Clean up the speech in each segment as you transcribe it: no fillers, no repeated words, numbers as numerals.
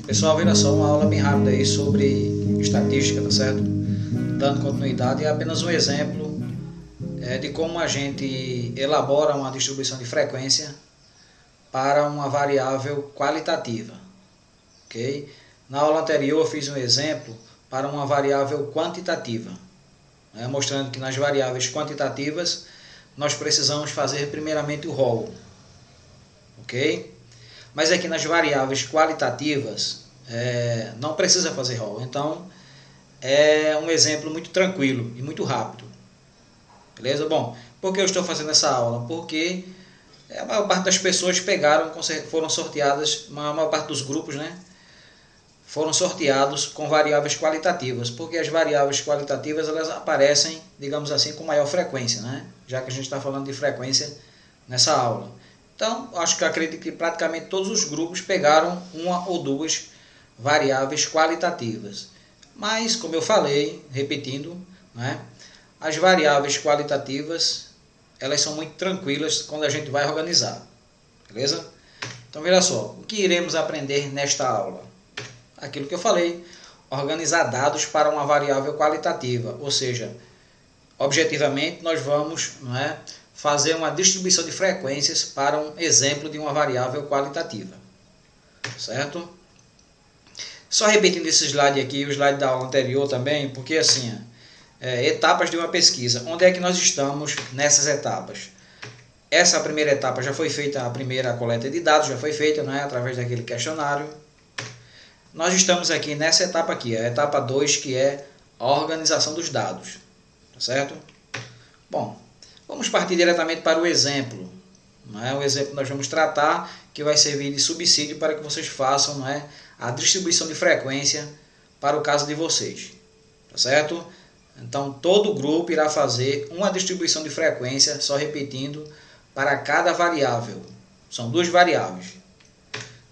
Pessoal, veja só, uma aula bem rápida aí sobre estatística, tá certo? Dando continuidade, é apenas um exemplo de como a gente elabora uma distribuição de frequência para uma variável qualitativa, ok? Na aula anterior eu fiz um exemplo para uma variável quantitativa, mostrando que nas variáveis quantitativas nós precisamos fazer primeiramente o rol, ok? Mas aqui nas variáveis qualitativas não precisa fazer rol, então é um exemplo muito tranquilo e muito rápido, beleza? Bom, por que eu estou fazendo essa aula? Porque a maior parte das pessoas foram sorteadas, a maior parte dos grupos, foram sorteados com variáveis qualitativas, porque as variáveis qualitativas elas aparecem, digamos assim, com maior frequência, já que a gente está falando de frequência nessa aula. Então, acredito que praticamente todos os grupos pegaram uma ou duas variáveis qualitativas. Mas, como eu falei, repetindo, as variáveis qualitativas elas são muito tranquilas quando a gente vai organizar, beleza? Então, veja só, o que iremos aprender nesta aula? Aquilo que eu falei, organizar dados para uma variável qualitativa, ou seja, objetivamente nós vamos fazer uma distribuição de frequências para um exemplo de uma variável qualitativa, certo? Só repetindo esse slide aqui, o slide da aula anterior também, porque assim, etapas de uma pesquisa, onde é que nós estamos nessas etapas? Essa primeira etapa já foi feita, a primeira coleta de dados já foi feita, através daquele questionário. Nós estamos aqui nessa etapa aqui, a etapa 2, que é a organização dos dados, tá certo? Bom, vamos partir diretamente para o exemplo. O exemplo que nós vamos tratar, que vai servir de subsídio para que vocês façam a distribuição de frequência para o caso de vocês, tá certo? Então, todo grupo irá fazer uma distribuição de frequência, só repetindo, para cada variável. São duas variáveis.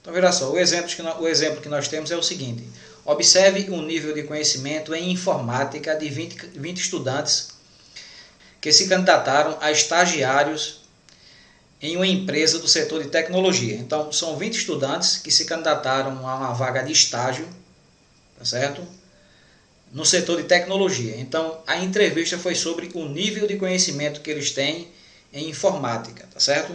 Então, veja só, o exemplo que nós temos é o seguinte. Observe o nível de conhecimento em informática de 20 estudantes que se candidataram a estagiários em uma empresa do setor de tecnologia. Então, são 20 estudantes que se candidataram a uma vaga de estágio, tá certo? No setor de tecnologia. Então, a entrevista foi sobre o nível de conhecimento que eles têm em informática, tá certo?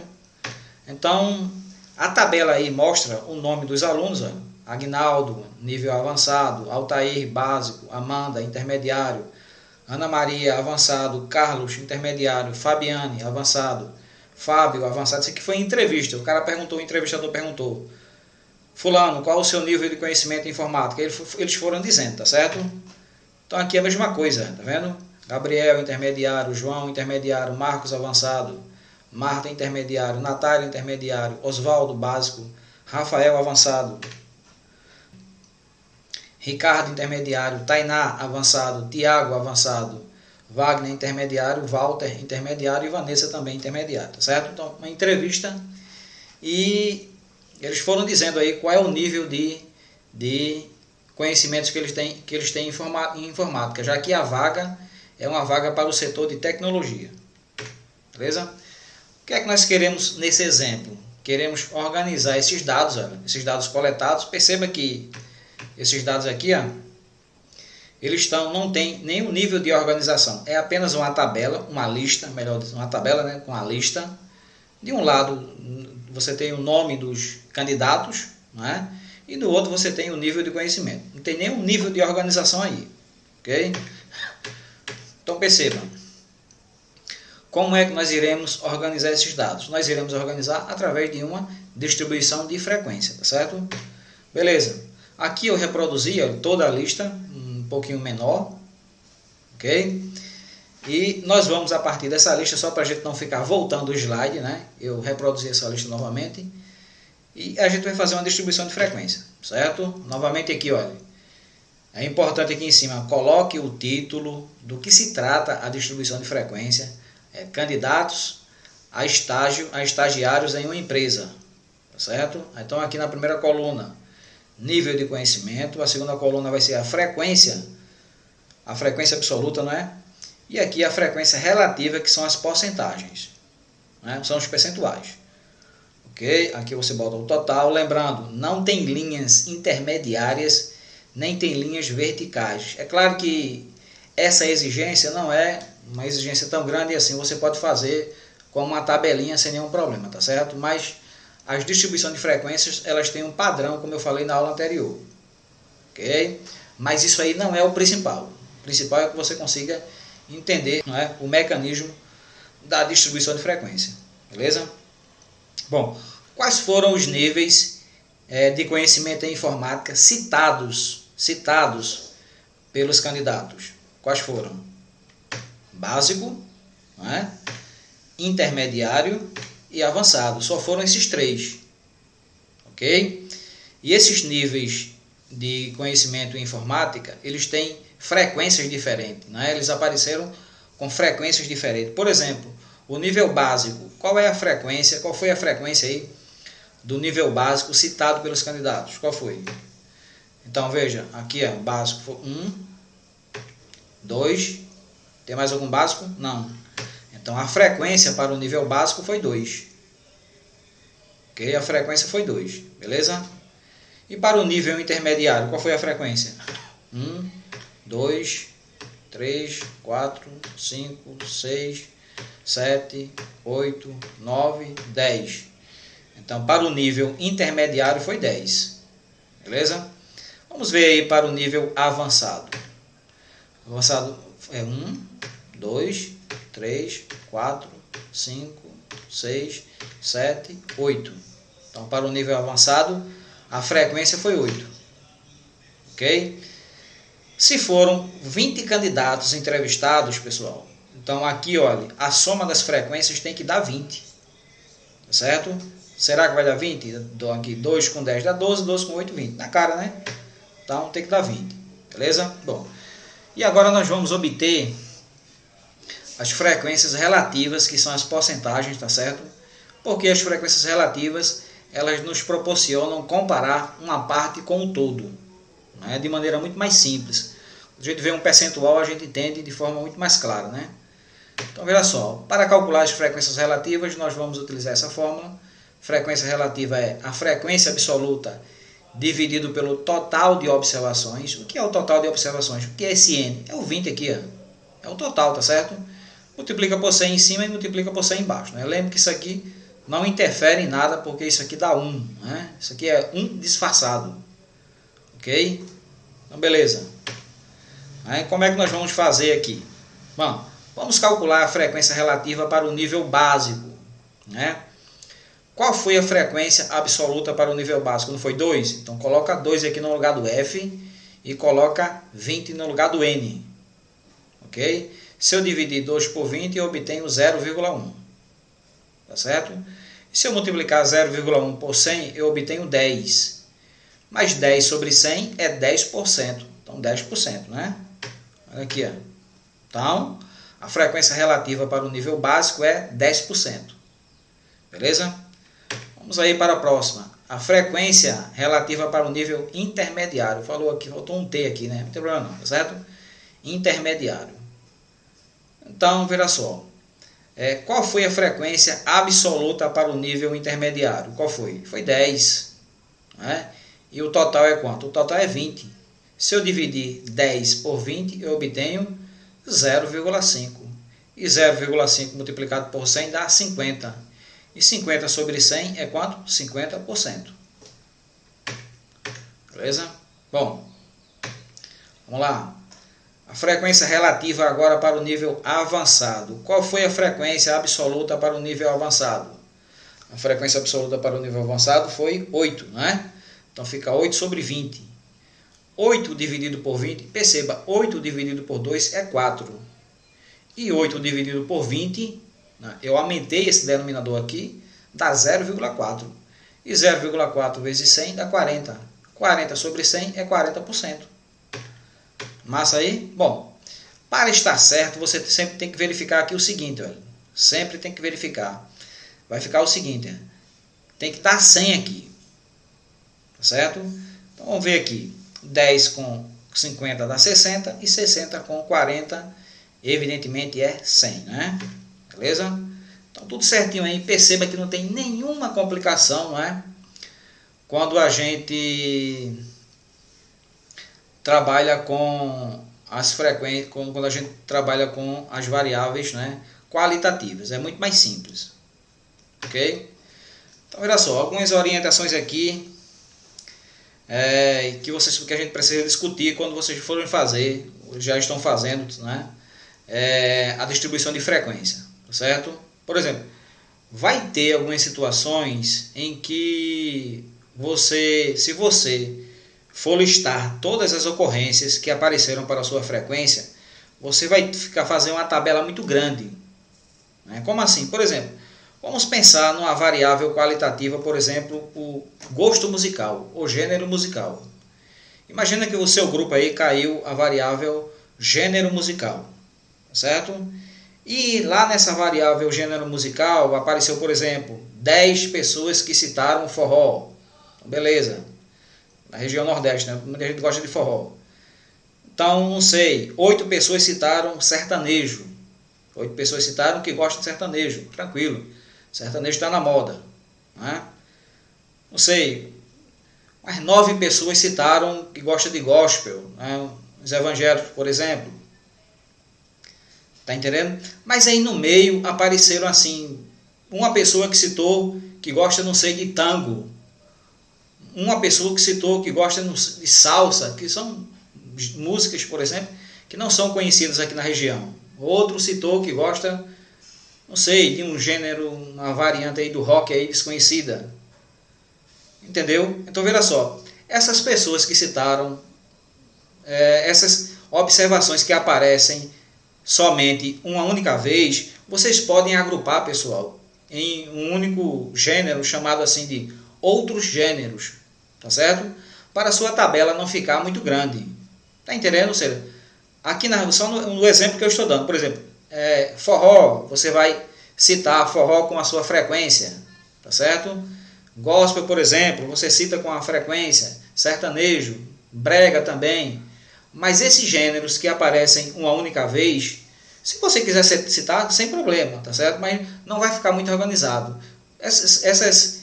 Então, a tabela aí mostra o nome dos alunos, Agnaldo, nível avançado, Altair, básico, Amanda, intermediário, Ana Maria, avançado, Carlos, intermediário, Fabiane, avançado, Fábio, avançado. Isso aqui foi entrevista, o entrevistador perguntou, fulano, qual o seu nível de conhecimento em informática? Eles foram dizendo, tá certo? Então aqui é a mesma coisa, tá vendo? Gabriel, intermediário, João, intermediário, Marcos, avançado, Marta, intermediário, Natália, intermediário, Oswaldo, básico, Rafael, avançado, Ricardo, intermediário, Tainá, avançado, Tiago, avançado, Wagner, intermediário, Walter, intermediário e Vanessa também intermediário, tá certo? Então, uma entrevista e eles foram dizendo aí qual é o nível de conhecimentos que eles têm em informática, já que a vaga é uma vaga para o setor de tecnologia, beleza? O que é que nós queremos nesse exemplo? Queremos organizar esses dados coletados. Perceba que esses dados aqui, eles não tem nenhum nível de organização. É apenas uma tabela, uma lista, melhor dizendo, uma tabela com a lista. De um lado você tem o nome dos candidatos, e do outro você tem o nível de conhecimento. Não tem nenhum nível de organização aí, ok? Então percebam. Como é que nós iremos organizar esses dados? Nós iremos organizar através de uma distribuição de frequência, tá certo? Beleza. Aqui eu reproduzi toda a lista, um pouquinho menor, ok? E nós vamos a partir dessa lista, só para a gente não ficar voltando o slide, eu reproduzi essa lista novamente, e a gente vai fazer uma distribuição de frequência, certo? Novamente aqui, olha, é importante aqui em cima, coloque o título do que se trata a distribuição de frequência, candidatos a estagiários em uma empresa, tá certo? Então aqui na primeira coluna, nível de conhecimento, a segunda coluna vai ser a frequência absoluta, E aqui a frequência relativa, que são as porcentagens, né? São os percentuais. Ok? Aqui você bota o total. Lembrando, não tem linhas intermediárias, nem tem linhas verticais. É claro que essa exigência não é uma exigência tão grande assim, você pode fazer com uma tabelinha sem nenhum problema, tá certo? Mas as distribuições de frequências, elas têm um padrão, como eu falei na aula anterior. Ok? Mas isso aí não é o principal. O principal é que você consiga entender, não é, o mecanismo da distribuição de frequência. Beleza? Bom, quais foram os níveis de conhecimento em informática citados pelos candidatos? Quais foram? Básico, não é? Intermediário e avançado. Só foram esses três. Ok? E esses níveis de conhecimento em informática, eles têm frequências diferentes, né? Eles apareceram com frequências diferentes. Por exemplo, o nível básico, qual é a frequência? Qual foi a frequência aí do nível básico citado pelos candidatos? Qual foi? Então veja, aqui o básico foi 1, 2, tem mais algum básico? Não. Então a frequência para o nível básico foi 2. Ok? A frequência foi 2, beleza? E para o nível intermediário, qual foi a frequência? 1, 2, 3, 4, 5, 6, 7, 8, 9, 10. Então, para o nível intermediário foi 10. Beleza? Vamos ver aí para o nível avançado. Avançado é 1, 2, 3, 4, 5, 6, 7, 8. Então, para o nível avançado, a frequência foi 8. Ok? Se foram 20 candidatos entrevistados, pessoal, então aqui, olha, a soma das frequências tem que dar 20. Certo? Será que vai dar 20? Então aqui 2 com 10 dá 12, 12 com 8, 20. Na cara, né? Então tem que dar 20. Beleza? Bom, e agora nós vamos obter as frequências relativas, que são as porcentagens, tá certo? Porque as frequências relativas, elas nos proporcionam comparar uma parte com o todo, né? De maneira muito mais simples. A gente vê um percentual, a gente entende de forma muito mais clara, né? Então, veja só, para calcular as frequências relativas, nós vamos utilizar essa fórmula. Frequência relativa é a frequência absoluta dividido pelo total de observações. O que é o total de observações? O que é esse N? É o 20 aqui, ó. É o total, tá certo? Multiplica por 100 em cima e multiplica por 100 embaixo, né? Lembre que isso aqui não interfere em nada, porque isso aqui dá 1, né? Isso aqui é 1 disfarçado. Ok? Então, beleza. Aí, como é que nós vamos fazer aqui? Bom, vamos calcular a frequência relativa para o nível básico, né? Qual foi a frequência absoluta para o nível básico? Não foi 2? Então coloca 2 aqui no lugar do F e coloca 20 no lugar do N. Ok? Se eu dividir 2 por 20, eu obtenho 0,1. Tá certo? E se eu multiplicar 0,1 por 100, eu obtenho 10. Mas 10 sobre 100 é 10%. Então 10%, né? Olha aqui, ó. Então, a frequência relativa para o nível básico é 10%. Beleza? Vamos aí para a próxima. A frequência relativa para o nível intermediário. Faltou um T aqui, né? Não tem problema não, tá certo? Intermediário. Então, veja só. Qual foi a frequência absoluta para o nível intermediário? Qual foi? Foi 10. Né? E o total é quanto? O total é 20. Se eu dividir 10 por 20, eu obtenho 0,5. E 0,5 multiplicado por 100 dá 50. E 50 sobre 100 é quanto? 50%. Beleza? Bom, vamos lá. A frequência relativa agora para o nível avançado. Qual foi a frequência absoluta para o nível avançado? A frequência absoluta para o nível avançado foi 8, né? Então fica 8 sobre 20. 8 dividido por 20, perceba, 8 dividido por 2 é 4. E 8 dividido por 20, né, eu aumentei esse denominador aqui, dá 0,4. E 0,4 vezes 100 dá 40. 40 sobre 100 é 40%. Massa aí? Bom, para estar certo, você sempre tem que verificar aqui o seguinte, olha. Sempre tem que verificar. Vai ficar o seguinte, tem que estar 100 aqui. Tá certo? Então vamos ver aqui. 10 com 50 dá 60 e 60 com 40 evidentemente é 100, né? Beleza? Então tudo certinho aí, perceba que não tem nenhuma complicação, não é? Quando a gente trabalha com as frequências, quando a gente trabalha com as variáveis, né, qualitativas, é muito mais simples, ok? Então, olha só, algumas orientações aqui que a gente precisa discutir quando vocês forem fazer, já estão fazendo, né, a distribuição de frequência, certo? Por exemplo, vai ter algumas situações em que se você for listar todas as ocorrências que apareceram para a sua frequência, você vai fazer uma tabela muito grande, né? Como assim? Por exemplo, vamos pensar numa variável qualitativa, por exemplo, o gosto musical, ou gênero musical. Imagina que o seu grupo aí caiu a variável gênero musical, certo? E lá nessa variável gênero musical apareceu, por exemplo, 10 pessoas que citaram forró. Então, beleza. Na região Nordeste, né? Muita gente gosta de forró. Então, não sei, 8 pessoas citaram sertanejo. 8 pessoas citaram que gostam de sertanejo. Tranquilo. Sertanejo está na moda, né? Não sei, mas 9 pessoas citaram que gostam de gospel, né? Os evangélicos, por exemplo. Tá entendendo? Mas aí no meio apareceram assim, uma pessoa que citou que gosta, não sei, de tango. Uma pessoa que citou que gosta de salsa, que são músicas, por exemplo, que não são conhecidas aqui na região. Outro citou que gosta, não sei, de um gênero, uma variante aí do rock aí desconhecida. Entendeu? Então, veja só, essas pessoas que citaram, essas observações que aparecem somente uma única vez, vocês podem agrupar, pessoal, em um único gênero, chamado assim de outros gêneros, tá certo? Para a sua tabela não ficar muito grande. Tá entendendo? Ou seja, aqui só no exemplo que eu estou dando, por exemplo, forró, você vai citar forró com a sua frequência, tá certo? Gospel, por exemplo, você cita com a frequência, sertanejo, brega também. Mas esses gêneros que aparecem uma única vez, se você quiser citar, sem problema, tá certo? Mas não vai ficar muito organizado. Esses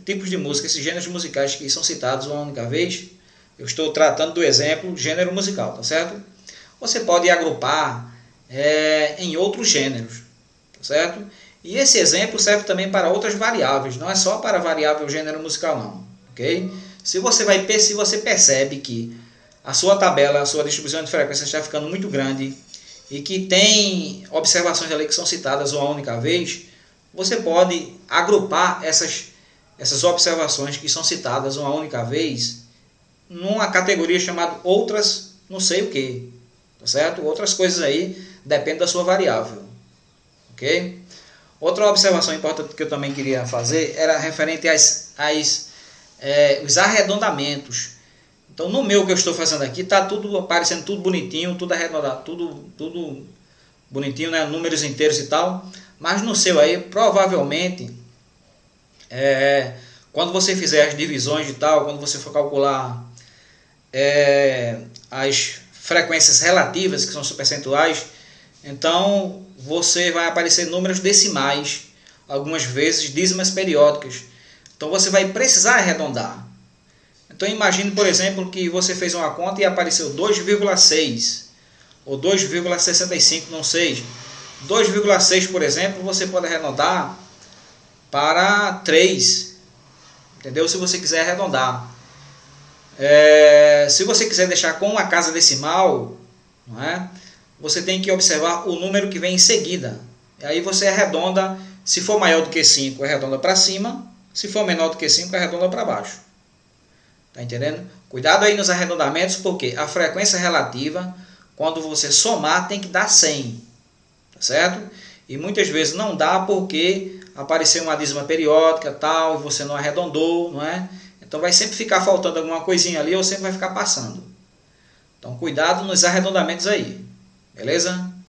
tipos de música, esses gêneros musicais que são citados uma única vez, eu estou tratando do exemplo gênero musical, tá certo? Você pode agrupar em outros gêneros, tá certo? E esse exemplo serve também para outras variáveis, não é só para a variável gênero musical não, ok? Se você percebe que a sua tabela, a sua distribuição de frequência está ficando muito grande e que tem observações ali que são citadas uma única vez, você pode agrupar essas observações que são citadas uma única vez numa categoria chamada outras não sei o que, tá certo? Outras coisas aí, depende da sua variável, ok? Outra observação importante que eu também queria fazer era referente os arredondamentos. Então, no meu que eu estou fazendo aqui, está tudo aparecendo tudo bonitinho, tudo arredondado, tudo bonitinho, né? Números inteiros e tal. Mas no seu aí, provavelmente, quando você fizer as divisões e tal, quando você for calcular as frequências relativas, que são os percentuais, então você vai aparecer números decimais, algumas vezes dízimas periódicas. Então você vai precisar arredondar. Então imagine, por exemplo, que você fez uma conta e apareceu 2,6 ou 2,65, não sei. 2,6, por exemplo, você pode arredondar para 3, entendeu? Se você quiser arredondar. Se você quiser deixar com uma casa decimal, não é? Você tem que observar o número que vem em seguida. E aí você arredonda, se for maior do que 5, arredonda para cima. Se for menor do que 5, arredonda para baixo. Tá entendendo? Cuidado aí nos arredondamentos, porque a frequência relativa, quando você somar, tem que dar 100. Tá certo? E muitas vezes não dá porque apareceu uma dízima periódica tal, e você não arredondou, não é? Então vai sempre ficar faltando alguma coisinha ali ou sempre vai ficar passando. Então cuidado nos arredondamentos aí. Beleza?